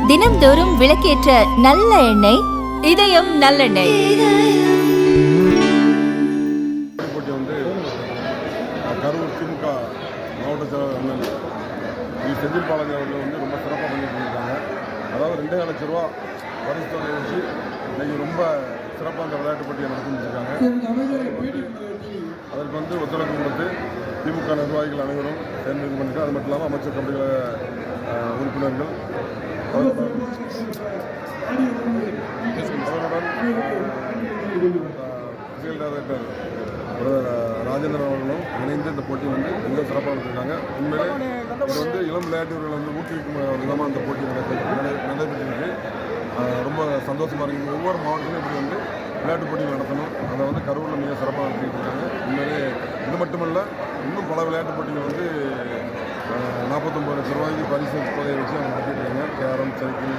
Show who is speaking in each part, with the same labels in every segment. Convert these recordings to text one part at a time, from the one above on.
Speaker 1: தினம்தோறும் விளக்கேற்ற நல்ல எண்ணெய் இதயம் நல்லெண்ணெய்.
Speaker 2: போட்டி வந்து கரூர் திமுக மாவட்ட செயலாளர் அண்ணன் செந்தில் பாலாஜி அவர்கள் வந்து ரொம்ப சிறப்பாக பண்ணிட்டு இருக்காங்க. அதாவது 2.5 லட்சம் ரூபா பரிசு தொகை வச்சு இன்னைக்கு ரொம்ப சிறப்பாக அந்த விளையாட்டு போட்டியை நடத்திருக்காங்க. அதற்கு வந்து ஒத்துழைப்பு கொடுத்து திமுக நிர்வாகிகள் அனைவரும் சேர்ந்து இது பண்ணிட்டு, அது மட்டும் இல்லாமல் அமைச்சர் கமிட்டிகள உறுப்பினர்கள் அவருடன் ஃபீல்ட் டைரக்டர் ராஜேந்திரன் அவர்களும் இணைந்து இந்த போட்டி வந்து மிக சிறப்பாக நடத்திருக்காங்க. உண்மையிலே இது வந்து இளம் விளையாட்டுகளை வந்து ஊக்குவிக்கும் விதமாக அந்த போட்டி நடைபெற்றிருக்கு. ரொம்ப சந்தோஷமாக இருக்குது. ஒவ்வொரு மாவட்டத்திலும் இப்படி வந்து விளையாட்டு போட்டிகள் நடத்தணும். அதை வந்து கரூரில் மிக சிறப்பாக நடத்திட்டு இருக்காங்க. உண்மையிலே இது மட்டுமல்ல, இன்னும் பல விளையாட்டு போட்டிகள் வந்து 49 லட்சம் ரூபாய்க்கு பரிசு தொகையை வச்சு அவங்க நடத்திட்டு இருக்காங்க. கேரம், சைக்கிள்,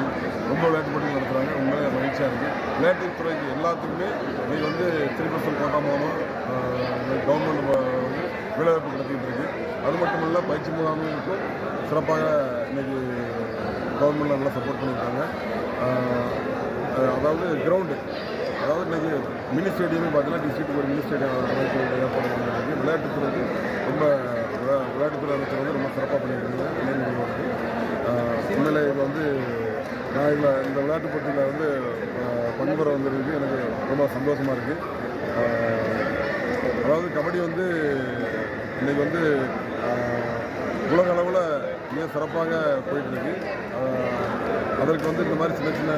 Speaker 2: ரொம்ப விளையாட்டு போட்டிகள் நடத்துகிறாங்க. உண்மையிலே மகிழ்ச்சியாக இருக்குது. விளையாட்டுத்துறைக்கு எல்லாத்துக்குமே இது வந்து 3% கோட்டா மூலமாக கவர்மெண்ட் வந்து வேலைவாய்ப்பு நடத்திட்டு இருக்கு. அது மட்டும் இல்லை, பயிற்சி முகாம்களுக்கும் சிறப்பாக இன்னைக்கு கவர்மெண்ட்டில் நல்லா சப்போர்ட் பண்ணியிருக்காங்க. அதாவது கிரவுண்டு, அதாவது இன்றைக்கி மினி ஸ்டேடியமே பார்த்தீங்கன்னா டிஸ்ட்ரிக்ட்டுக்கு ஒரு மினி ஸ்டேடியம் ஏற்பாடு பண்ணிருக்கு. விளையாட்டுத்துறைக்கு ரொம்ப விளையாட்டுத்துறை அமைச்சர் வந்து ரொம்ப சிறப்பாக பண்ணியிருக்காங்க. இளைஞர்களுக்கு உண்மையிலே இது வந்து நான் இந்த விளையாட்டு போட்டியில் வந்து பங்குபெற வந்திருக்கு. எனக்கு ரொம்ப சந்தோஷமாக இருக்குது. அதாவது கபடி வந்து இன்றைக்கி வந்து உலக அளவில் மிக சிறப்பாக போயிட்டுருக்கு. அதற்கு வந்து இந்த மாதிரி சின்ன சின்ன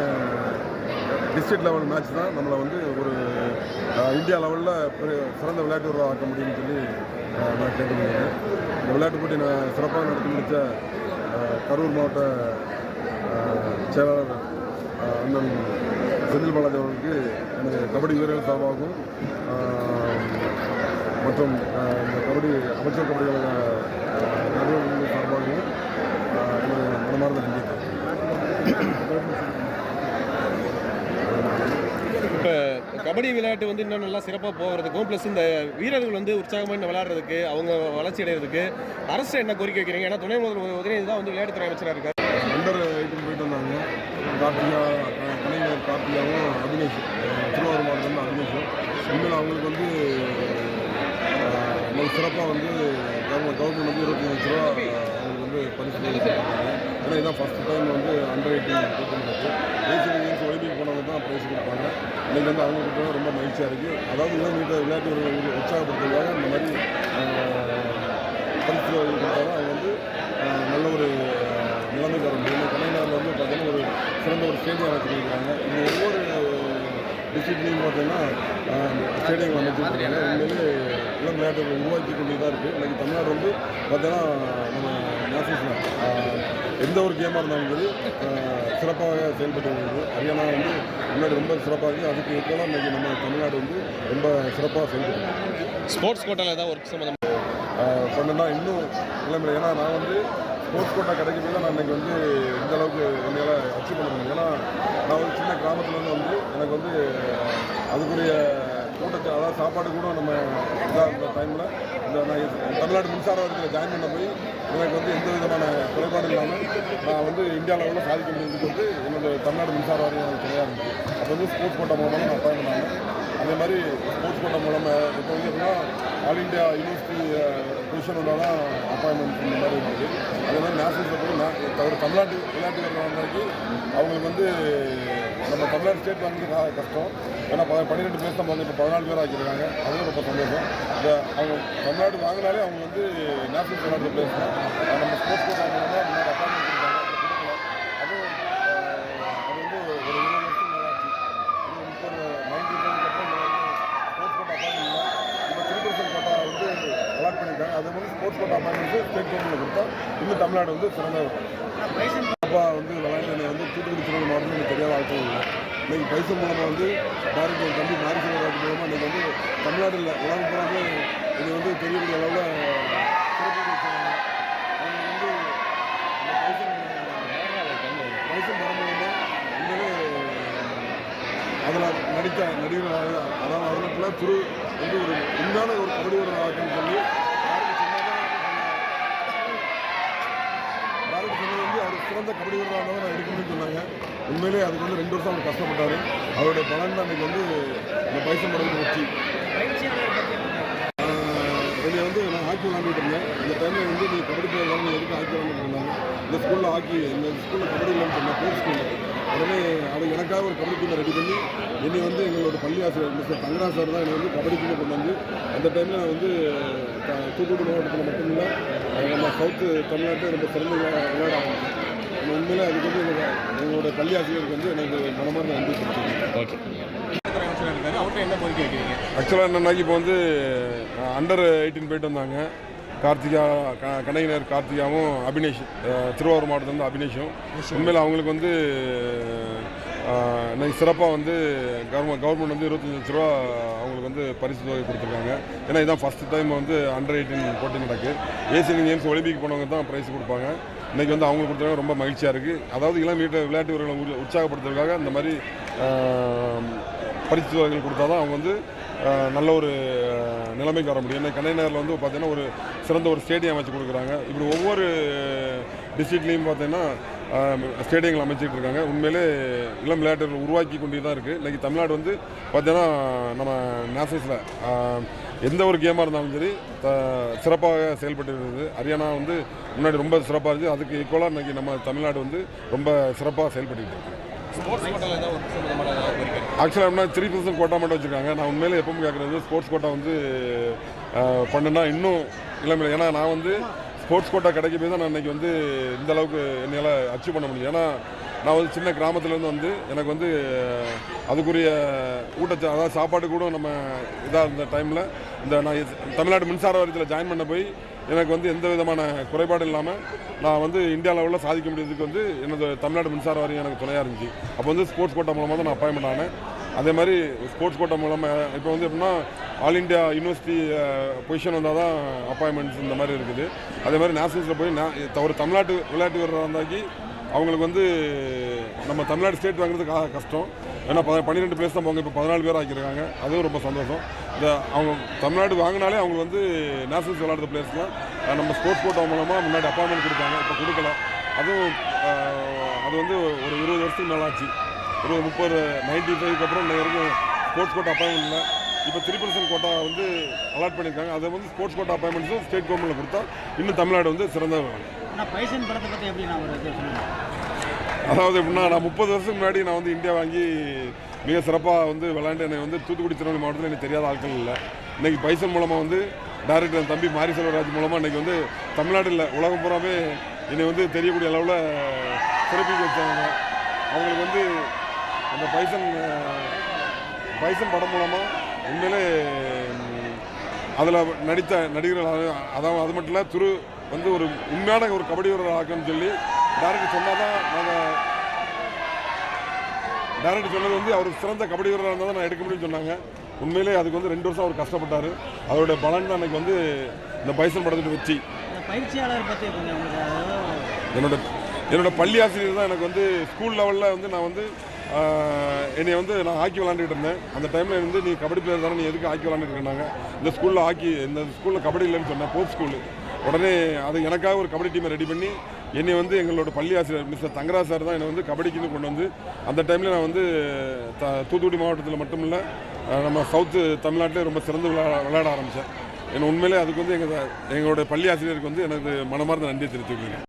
Speaker 2: டிஸ்ட்ரிக்ட் லெவல் மேட்ச் தான் நம்மளை வந்து ஒரு இந்தியா லெவலில் சிறந்த விளையாட்டு வீரராக ஆக்க முடியும்னு சொல்லி நான் கேட்டுக்கொள்கிறேன். இந்த விளையாட்டு போட்டி நான் சிறப்பாக நடத்தி முடித்த கரூர் மாவட்ட செயலாளர் அண்ணன் செந்தில் பாலாஜி அவர்களுக்கு எனது கபடி வீரர்கள் சார்பாகவும் மற்றும் இந்த கபடி அமைச்சர் கபடி நிறுவனங்கள் சார்பாகவும் எனது மனமார்ந்த நன்றி.
Speaker 3: இப்போ கபடி விளையாட்டு வந்து இன்னும் நல்லா சிறப்பாக போகிறதுக்கும் ப்ளஸ் இந்த வீரர்கள் வந்து உற்சாகமாக விளையாடுறதுக்கு, அவங்க வளர்ச்சி அடைகிறதுக்கு அரசு என்ன கோரிக்கை வைக்கிறீங்க? ஏன்னா துணை முதல்வர் உதயநிதி தான் வந்து விளையாட்டுத்துறை அமைச்சராக இருக்கார்.
Speaker 2: அண்டர் 18 போயிட்டு வந்தாங்க. கலைஞர் கார்த்திகாவும் அபினேஷ், திருவாரூர் மாவட்டத்தில் அபினேஷும். உண்மையில் அவங்களுக்கு வந்து சிறப்பாக வந்து கவர்மெண்ட் வந்து 25 லட்ச ரூபா அவங்களுக்கு வந்து பரிசு கொடுத்தாங்க. ஏன்னா இதுதான் ஃபஸ்ட்டு டைம் வந்து அண்டர் 18 கொடுத்துருக்கு. தேசிய கேம்ஸ் ஒலிம்பிக் போனவங்க தான் ப்ரைஸ் கொடுப்பாங்க. இன்றைக்கி வந்து அவங்க கிட்ட ரொம்ப மகிழ்ச்சியாக இருக்குது. அதாவது இளம் விளையாட்டு உற்சாகப்படுத்துறதுக்காக இந்த மாதிரி பரிசு கொடுத்தாலும் அவங்க வந்து நல்ல ஒரு நிலைமைக்கு வர முடியும். தமிழ்நாட்டில் வந்து பார்த்தீங்கன்னா ஒரு சிறந்த ஒரு ஸ்டேடியம் அமைச்சிருக்காங்க. இங்கே ஒவ்வொரு டிஸ்ட்ரிக்ட்லேயும் பார்த்தீங்கன்னா ஸ்டேடியம் அமைச்சிருக்காங்க. உண்மையிலே இளம் விளையாட்டுகள் உருவாக்கி கொண்டு தான் இருக்குது. இன்றைக்கி தமிழ்நாடு வந்து பார்த்தீங்கன்னா நம்ம நேஷனல்ஸில் எந்த ஒரு கேமாக இருந்தாலும் சரி சிறப்பாக செயல்பட்டு வருது. ஹரியானா வந்து முன்னாடி ரொம்ப சிறப்பாக இருக்குது. அதுக்கு ஈக்குவலாக இன்றைக்கி நம்ம தமிழ்நாடு வந்து ரொம்ப சிறப்பாக செயல்படுது.
Speaker 3: ஸ்போர்ட்ஸ் கோட்டாவில் ஏதாவது ஒர்க் சம்மந்தம்
Speaker 2: பண்ணா இன்னும் இளமையில, ஏன்னா நான் வந்து ஸ்போர்ட்ஸ் கோட்டா கிடைக்கும் போது நான் இன்றைக்கி வந்து இந்த அளவுக்கு என்னால் அச்சீவ் பண்ண முடியும். ஏன்னா நான் ஒரு சின்ன கிராமத்துலேருந்து வந்து எனக்கு வந்து அதுக்குரிய கூட்டத்தை, அதாவது சாப்பாடு கூட நம்ம இதாக டைமில் இந்த நான் தமிழ்நாடு மின்சார வாரியத்தில் ஜாயின் பண்ண போய் எனக்கு வந்து எந்த விதமான குறைபாடு இல்லாமல் நான் வந்து இந்தியா லெவலில் சாதிக்க முடியுதுக்கு வந்து என்னோடய தமிழ்நாடு மின்சார வாரியம் கிடையாது இருந்துச்சு. அப்போ வந்து ஸ்போர்ட்ஸ் கோட்டா மூலமாக நான் அப்பாயின் பண்ணாங்க. அதே மாதிரி ஸ்போர்ட்ஸ் கோட்டா மூலமாக இப்போ வந்து எப்படின்னா ஆல் இண்டியா யூனிவர்சிட்டி பொசிஷன் வந்தால் தான் அப்பாயின்மெண்ட் இந்த மாதிரி இருக்குது. அதே மாதிரி நேஷனல்ஸில் போய் ஒரு தமிழ்நாட்டு விளையாட்டு வீரர்களுக்கு அவங்களுக்கு வந்து நம்ம தமிழ்நாடு ஸ்டேட் வாங்குறது கஷ்டம். ஏன்னா 12 பேர் தான் வந்து இப்போ 14 பேர் ஆக்கியிருக்காங்க. அதுவும் ரொம்ப சந்தோஷம். அவங்க தமிழ்நாடு வாங்கினாலே அவங்க வந்து நேஷனல் விளையாட்டு பிளேஸ் தான். நம்ம ஸ்போர்ட்ஸ் கோட்டா மூலமாக முன்னாடி அப்பாயின்மெண்ட் கொடுத்தாங்க. அதுவும் அது வந்து ஒரு 20 வருஷம் நல்லாச்சு. 90 அப்புறம் ஸ்போர்ட்ஸ் கோட்டா அப்பாயின்மெண்ட் தான். இப்போ 3% கோட்டா வந்து அலாட் பண்ணியிருக்காங்க. அதே மாதிரி ஸ்போர்ட்ஸ் கோட்டா அப்பாயின்மெண்ட்டு ஸ்டேட் கவர்மெண்ட்டில் கொடுத்தா இன்னும் தமிழ்நாடு வந்து சிறந்த அப்பா வந்து விளையாட்டு வந்து தூத்துக்குடி திருவள்ளூர் மாவட்டம் எனக்கு தெரியாத ஆட்கள் இல்லை. இன்றைக்கி பைசல் மூலமாக வந்து டேரக்ட் ஒரு தம்பி மாரிசல் விளையாட்டு மூலமாக இன்றைக்கி வந்து தமிழ்நாட்டில் உலகம் போகிறது இது வந்து தெரியக்கூடிய அளவில் சிறப்பு வச்சுருக்காங்க. அவங்க வந்து இந்த பைசல் படம் வந்து உண்மையிலே அதில் நடித்த நடிகர்கள், அதாவது அதில் துரு வந்து ஒரு உண்மையான ஒரு கபடி ஒரு ஆட்டம் சொல்லி யாருக்கு சொன்னாலும் சிறந்த கபடி வீரராக இருந்தாலும் நான் எடுக்கணும்னு சொன்னாங்க. உண்மையிலேயே அதுக்கு வந்து 2 வருஷம் அவர் கஷ்டப்பட்டார். அவருடைய பலன் தான் அன்றைக்கி வந்து இந்த பைசன் படத்துக்கு வச்சு என்னை வந்து நான் ஹாக்கி விளாண்டுட்டு இருந்தேன். இந்த டைமில் வந்து நீ கபடி பிளேயர் நீ எதுக்கு ஹாக்கி விளாண்டுட்டு இருந்தாங்க. இந்த ஸ்கூலில் ஹாக்கி இந்த ஸ்கூலில் கபடி இல்லைன்னு சொன்னேன், பேர் ஸ்கூலில். உடனே அது எனக்காக ஒரு கபடி டீமை ரெடி பண்ணி என்னை வந்து எங்களோட பள்ளி ஆசிரியர் மிஸ்டர் தங்கராஜ் சார் தான் என்னை வந்து கபடி டீமை கொண்டு வந்து அந்த டைமில் நான் வந்து தூத்துக்குடி மாவட்டத்தில் மட்டுமில்லை நம்ம சவுத்து தமிழ்நாட்டில் ரொம்ப சிறந்த விளையாட ஆரம்பிச்சேன். உண்மையிலே அதுக்கு வந்து எங்களோட பள்ளி ஆசிரியருக்கு வந்து எனக்கு மனமார்ந்த நன்றி சொல்லியிருக்கேன்.
Speaker 3: ஓகே. அவர்கிட்ட என்ன கோரிக்கை வைக்கிறீங்க?
Speaker 2: ஆக்சுவலாக என்னன்னாக்கி இப்போ வந்து அண்டர் 18 போயிட்டு வந்தாங்க. கார்த்திகா கலைஞர் கார்த்திகாவும் அபினேஷ் திருவாரூர் மாவட்டத்துலேருந்து அபினேஷும் உண்மையில் அவங்களுக்கு வந்து இன்னைக்கு சிறப்பாக வந்து கவர்மெண்ட் வந்து 25 லட்ச ரூபா அவங்களுக்கு வந்து பரிசு தொகை கொடுத்துருக்காங்க. ஏன்னா இதுதான் ஃபஸ்ட்டு டைம் வந்து அண்டர் 18 போட்டி நடக்கு. ஏசியன் கேம்ஸ் ஒலிம்பிக் போனவங்க தான் ப்ரைஸ் கொடுப்பாங்க. இன்றைக்கி வந்து அவங்களுக்கு கொடுத்தவங்க ரொம்ப மகிழ்ச்சியாக இருக்குது. அதாவது இளம் விளையாட்டு வீரர்களை உற்சாகப்படுத்துறதுக்காக இந்த மாதிரி பரிசு தொகைகள் கொடுத்தா தான் அவங்க வந்து நல்ல ஒரு நிலைமைக்கு வர முடியும். இன்னைக்கு கலைநகரில் வந்து பார்த்தீங்கன்னா ஒரு சிறந்த ஒரு ஸ்டேடியம் அமைச்சு கொடுக்குறாங்க. இப்படி ஒவ்வொரு டிஸ்ட்ரிக்ட்லேயும் பார்த்தீங்கன்னா ஸ்டேடியங்கள் அமைச்சிட்டு இருக்காங்க. உண்மையிலே இளம் விளையாட்டுகள் உருவாக்கி கொண்டு தான் இருக்குது. இன்றைக்கி தமிழ்நாடு வந்து பார்த்தீங்கன்னா நம்ம நேஷனல்ஸில் எந்த ஒரு கேமாக இருந்தாலும் சரி சிறப்பாக செயல்பட்டு இருக்குது. ஹரியானா வந்து முன்னாடி ரொம்ப சிறப்பாக இருந்துச்சு. அதுக்கு ஈக்குவலாக இன்றைக்கி நம்ம தமிழ்நாடு வந்து ரொம்ப சிறப்பாக செயல்பட்டு இருக்குது. ஆக்சுவலாக எப்படின்னா 3% கோட்டா மட்டும் வச்சுருக்காங்க. நான் உண்மையிலே எப்பவும் கேட்குறது ஸ்போர்ட்ஸ் கோட்டா வந்து பண்ணுன்னா இன்னும் இளமை. ஏன்னா நான் வந்து ஸ்போர்ட்ஸ் கோட்டா கிடைக்க போய் தான் நான் இன்றைக்கி வந்து இந்த அளவுக்கு என்னால் அச்சீவ் பண்ண முடியும். ஏன்னா நான் வந்து சின்ன கிராமத்துலேருந்து வந்து எனக்கு வந்து அதுக்குரிய அதாவது சாப்பாடு கூட நம்ம இதாக இருந்த டைமில் இந்த நான் தமிழ்நாடு மின்சார வாரியத்தில் ஜாயின் பண்ண போய் எனக்கு வந்து எந்த விதமான குறைபாடு இல்லாமல் நான் வந்து இந்தியா லெவலில் சாதிக்க முடியறதுக்கு வந்து எனது தமிழ்நாடு மின்சார வாரியம் எனக்கு துணையாக இருந்துச்சு. அப்போ வந்து ஸ்போர்ட்ஸ் கோட்டா மூலமாக தான் நான் அப்பாயின்மெண்ட் ஆனேன். அதே மாதிரி ஸ்போர்ட்ஸ் கோட்டா மூலமாக இப்போ வந்து எப்படின்னா ஆல் இண்டியா யூனிவர்சிட்டி பொசிஷன் வந்தால் தான் அப்பாயின்மெண்ட்ஸ் இந்த மாதிரி இருக்குது. அதே மாதிரி நேஷனல்ஸில் போய் ஒரு தமிழ்நாட்டு விளையாட்டு வீரராக இருந்தாக்கி அவங்களுக்கு வந்து நம்ம தமிழ்நாடு ஸ்டேட் வாங்குறது கஷ்டம். ஏன்னா 12 பிளேஸ் தான் போங்க, இப்போ 14 பேர் ஆக்கியிருக்காங்க. அதுவும் ரொம்ப சந்தோஷம். இந்த அவங்க தமிழ்நாடு வாங்கினாலே அவங்க வந்து நேஷனல்ஸ் விளையாடுற பிளேஸ்லாம் நம்ம ஸ்போர்ட்ஸ் கோட்டா மூலமாக முன்னாடி அப்பாயின்மெண்ட் கொடுத்தாங்க, இப்போ கொடுக்கல. அதுவும் அது வந்து ஒரு 20 வருஷத்துக்கு மேலே ஆச்சு. ஒரு 95 அப்புறம் இன்னும் வரைக்கும் ஸ்போர்ட்ஸ் கோட்டா அப்பாயின்மெண்ட் இல்லை. இப்போ 3% கோட்டா வந்து அலாட் பண்ணியிருக்காங்க. அதை வந்து ஸ்போர்ட்ஸ் கோட்டா அப்பாயின்மெண்ட்ஸும் ஸ்டேட் கவர்மெண்ட்டில் கொடுத்தா இன்னும் தமிழ்நாடு வந்து சிறந்த.
Speaker 4: பைசன் படத்தை பற்றி எப்படி நான் ஒரு
Speaker 2: அதாவது எப்படின்னா நான் 30 வருஷத்துக்கு முன்னாடி நான் வந்து இந்தியா வாங்கி மிக சிறப்பாக வந்து விளையாண்டு என்னை வந்து தூத்துக்குடி திருநெல்வேலி மாவட்டத்தில் எனக்கு தெரியாத ஆட்கள் இல்லை. இன்றைக்கி பைசன் மூலமாக வந்து டைரக்டர் என் தம்பி மாரி செல்வராஜ் மூலமாக இன்றைக்கி வந்து தமிழ்நாடு இல்லை உலகம் பூராமே என்னை வந்து தெரியக்கூடிய அளவில் சிறப்பிக்க வச்சாங்க. அவங்களுக்கு வந்து அந்த பைசன் படம் மூலமாக உண்மையிலே அதில் நடித்த நடிகர்கள் அதாவது அது மட்டும் இல்லை துரு வந்து ஒரு உண்மையான ஒரு கபடி வீரர் ஆக்கணும்னு சொல்லி டைரக்டர் சொன்னால் தான் நாங்கள் டைரக்டர் சொன்னது வந்து அவர் சிறந்த கபடி வீரராக இருந்தால் தான் நான் எடுக்க முடியும்னு சொன்னாங்க. உண்மையிலே அதுக்கு வந்து 2 வருஷம் அவர் கஷ்டப்பட்டார். அவருடைய பலன் தான் அன்றைக்கி வந்து இந்த பைசன் படத்துக்கு வச்சு
Speaker 4: பயிற்சியாளர் பற்றி
Speaker 2: என்னோட பள்ளி ஆசிரியர் தான் எனக்கு வந்து ஸ்கூல் லெவலில் வந்து நான் வந்து என்னை வந்து நான் ஹாக்கி விளாண்டுட்டு இருந்தேன். அந்த டைமில் வந்து நீ கபடி பிளேயர் தானே, நீ எதுக்கு ஹாக்கி விளாண்டுட்டு இருந்தாங்க. இந்த ஸ்கூலில் கபடி இல்லைன்னு சொன்னேன், போப் ஸ்கூலு. உடனே அது எனக்காக ஒரு கபடி டீமை ரெடி பண்ணி என்னை வந்து எங்களோட பள்ளி ஆசிரியர் மிஸ்டர் தங்கராஜ் சார் தான் என்னை வந்து கபடிக்குன்னு கொண்டு வந்து அந்த டைமில் நான் வந்து தூத்துக்குடி மாவட்டத்தில் மட்டும் இல்லை நம்ம சவுத்து தமிழ்நாட்டிலே ரொம்ப சிறந்து விளையாட ஆரம்பித்தேன். உண்மையிலே அதுக்கு வந்து எங்களோட பள்ளி ஆசிரியருக்கு வந்து எனக்கு மனமார்ந்த நன்றி தெரிவித்துக்கிறேன்.